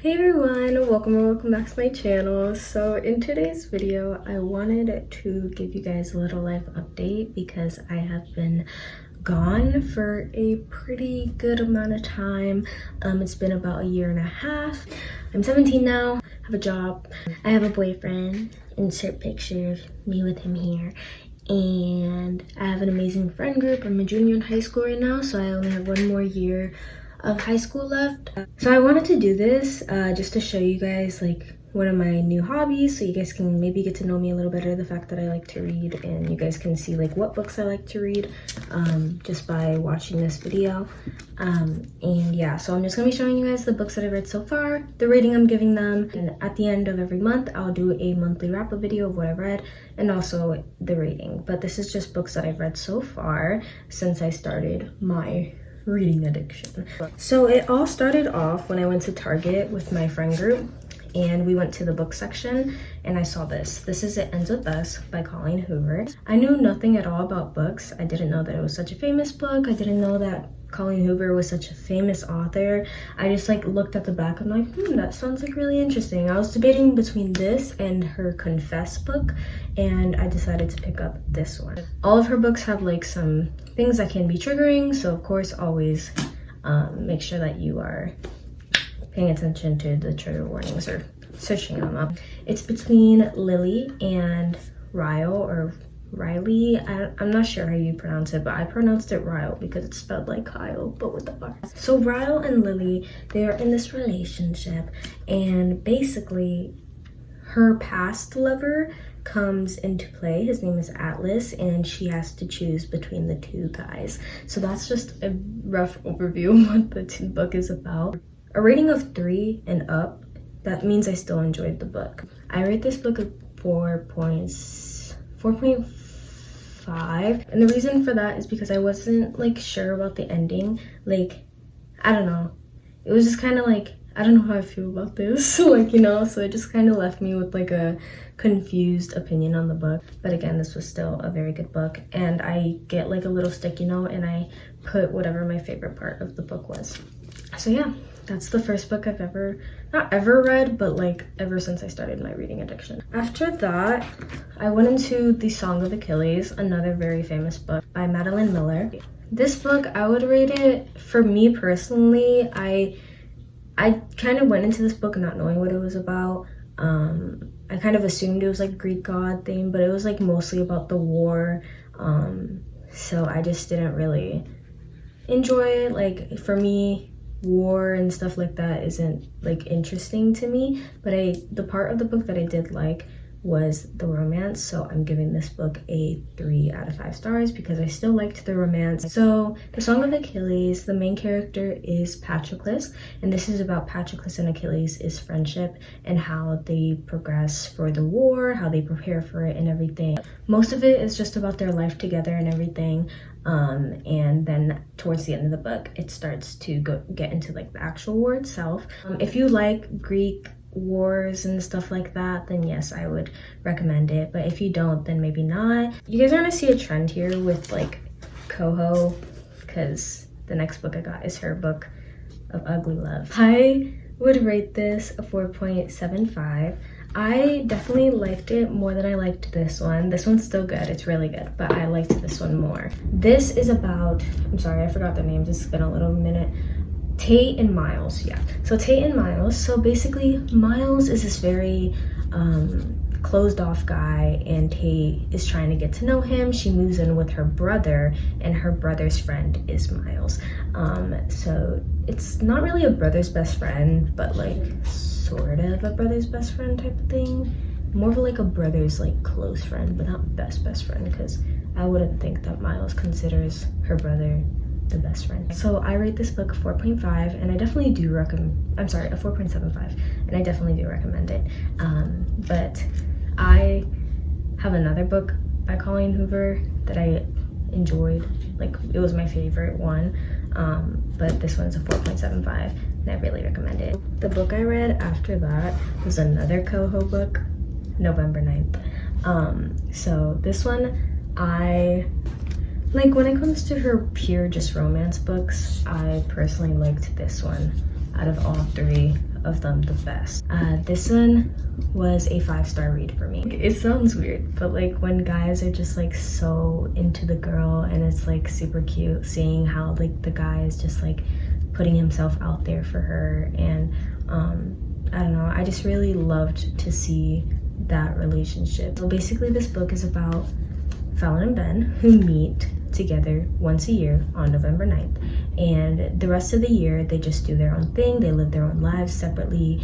Hey everyone, welcome or welcome back to my channel. So in today's video I wanted to give you guys a little life update because I have been gone for a pretty good amount of time. It's been about a year and a half. I'm 17 now, I have a job, I have a boyfriend, insert picture of me with him here, and I have an amazing friend group. I'm a junior in high school right now, so I only have one more year of high school left. So I wanted to do this just to show you guys like one of my new hobbies, so you guys can maybe get to know me a little better, the fact that I like to read, and you guys can see like what books I like to read just by watching this video. And yeah, so I'm just gonna be showing you guys the books that I read so far, the rating I'm giving them, and at the end of every month I'll do a monthly wrap-up video of what I've read and also the rating. But this is just books that I've read so far since I started my reading addiction. So it all started off when I went to Target with my friend group and we went to the book section and I saw this. This is It Ends With Us by Colleen Hoover. I knew nothing at all about books. I didn't know that it was such a famous book. I didn't know that Colleen Hoover was such a famous author. I just like looked at the back. I'm like, that sounds like really interesting. I was debating between this and her Confess book, and I decided to pick up this one. All of her books have like some things that can be triggering, so of course always make sure that you are paying attention to the trigger warnings or searching them up. It's between Lily and Ryle, or Riley. I'm not sure how you pronounce it, but I pronounced it Ryle because it's spelled like Kyle but with the R. So Ryle and Lily, they are in this relationship, and basically her past lover comes into play. His name is Atlas, and she has to choose between the two guys. So that's just a rough overview of what the book is about. A rating of 3 and up, that means I still enjoyed the book. I rate this book a 4.5, and the reason for that is because I wasn't like sure about the ending. Like, I don't know, it was just kind of like, I don't know how I feel about this, like, you know, so it just kind of left me with like a confused opinion on the book. But again, this was still a very good book, and I get like a little sticky note and I put whatever my favorite part of the book was. So yeah, that's the first book I've not ever read, but like ever since I started my reading addiction. After that, I went into The Song of Achilles, another very famous book by Madeline Miller. This book, I would rate it, for me personally, I kind of went into this book not knowing what it was about. I kind of assumed it was like Greek god thing, but it was like mostly about the war. So I just didn't really enjoy it. Like, for me, war and stuff like that isn't like interesting to me, but the part of the book that I did like was the romance, so I'm giving this book a 3 out of 5 stars because I still liked the romance. So The Song of Achilles, the main character is Patroclus, and this is about Patroclus and Achilles' friendship and how they progress for the war, how they prepare for it and everything. Most of it is just about their life together and everything. And then towards the end of the book it starts to get into like the actual war itself. If you like Greek wars and stuff like that, then yes, I would recommend it, but if you don't, then maybe not. You guys are gonna see a trend here with like Coho, because the next book I got is her book of ugly love. I would rate this a 4.75. I definitely liked it more than I liked this one. This one's still good, it's really good, but I liked this one more. This is about, I'm sorry, I forgot the names, it's been a little minute. Tate and Miles, yeah. So Tate and Miles, so basically Miles is this very closed off guy, and Tate is trying to get to know him. She moves in with her brother, and her brother's friend is Miles. So it's not really a brother's best friend, but like sort of a brother's best friend type of thing. More of like a brother's like close friend, but not best friend, because I wouldn't think that Miles considers her brother the best friend. So I rate this book a 4.5, and I definitely do recommend, I'm sorry, a 4.75, and I definitely do recommend it. But I have another book by Colleen Hoover that I enjoyed, like it was my favorite one, but this one's a 4.75, and I really recommend it. The book I read after that was another Coho book, November 9th. So this one, like when it comes to her pure just romance books, I personally liked this one out of all 3 of them the best. This one was a 5-star read for me. It sounds weird, but like when guys are just like so into the girl, and it's like super cute seeing how like the guy is just like putting himself out there for her. And I don't know, I just really loved to see that relationship. So basically this book is about Fallon and Ben, who meet together once a year on November 9th, and the rest of the year they just do their own thing. They live their own lives separately,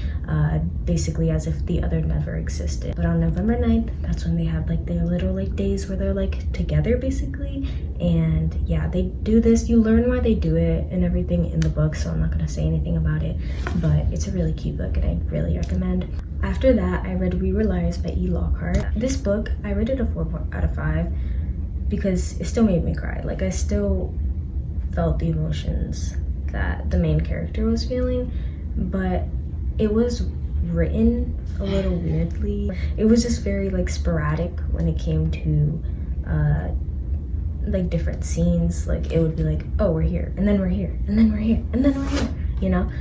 basically as if the other never existed. But on November 9th, that's when they have like their little like days where they're like together basically. And yeah, they do this. You learn why they do it and everything in the book, so I'm not gonna say anything about it, but it's a really cute book and I really recommend. After that, I read We Were Liars by E. Lockhart. This book, I rated a 4 out of 5 because it still made me cry. Like, I still felt the emotions that the main character was feeling, but it was written a little weirdly. It was just very like sporadic when it came to like different scenes. Like, it would be like, oh, we're here, and then we're here, and then we're here, and then we're here, you know?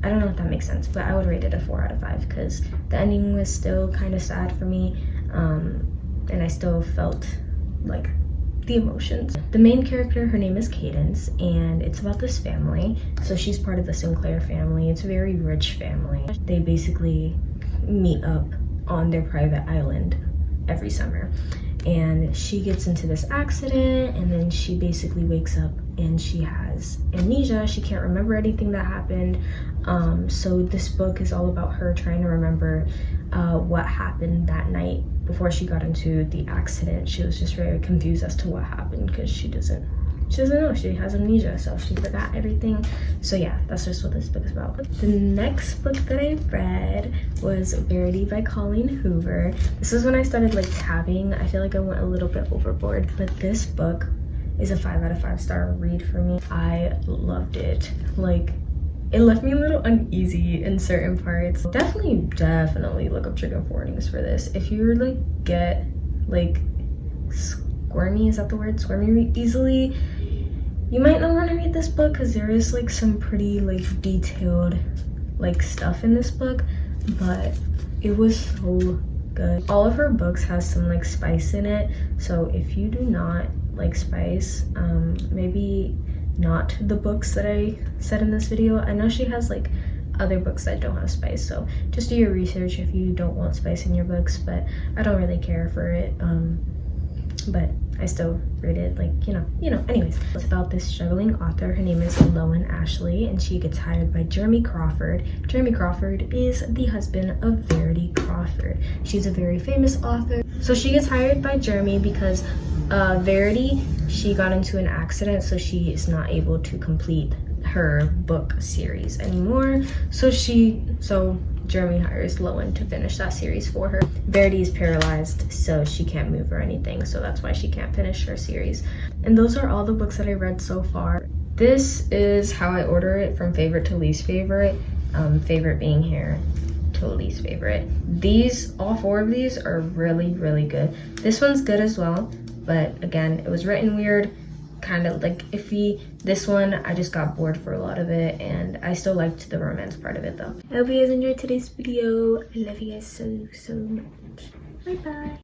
I don't know if that makes sense, but I would rate it a 4 out of 5 because the ending was still kind of sad for me, and I still felt like the emotions. The main character, her name is Cadence, and it's about this family. So she's part of the Sinclair family. It's a very rich family. They basically meet up on their private island every summer, and she gets into this accident, and then she basically wakes up and she has amnesia. She can't remember anything that happened. So this book is all about her trying to remember what happened that night before she got into the accident. She was just very confused as to what happened because she doesn't know. She has amnesia, so she forgot everything. So yeah, that's just what this book is about. The next book that I read was Rarity by Colleen Hoover. This is when I started like tabbing. I feel like I went a little bit overboard, but this book is a 5 out of 5 star read for me. I loved it. Like, it left me a little uneasy in certain parts. Definitely look up trigger warnings for this. If you like get like squirmy, is that the word? Squirmy easily, you might not want to read this book because there is like some pretty like detailed like stuff in this book, but it was so good. All of her books has some like spice in it, so if you do not like spice, maybe not the books that I said in this video. I know she has like other books that don't have spice, so just do your research if you don't want spice in your books, but I don't really care for it. But I still read it, like, you know, anyways. It's about this struggling author. Her name is Lowen Ashley, and she gets hired by Jeremy Crawford. Jeremy Crawford is the husband of Verity Crawford. She's a very famous author. So she gets hired by Jeremy because Verity, she got into an accident, so she is not able to complete her book series anymore. So Jeremy hires Lowen to finish that series for her. Verity is paralyzed, so she can't move or anything, so that's why she can't finish her series. And those are all the books that I read so far. This is how I order it from favorite to least favorite, favorite being here to least favorite. All 4 of these are really, really good. This one's good as well, but again, it was written weird, kind of like iffy. This one, I just got bored for a lot of it, and I still liked the romance part of it though. I hope you guys enjoyed today's video. I love you guys so much. Bye bye.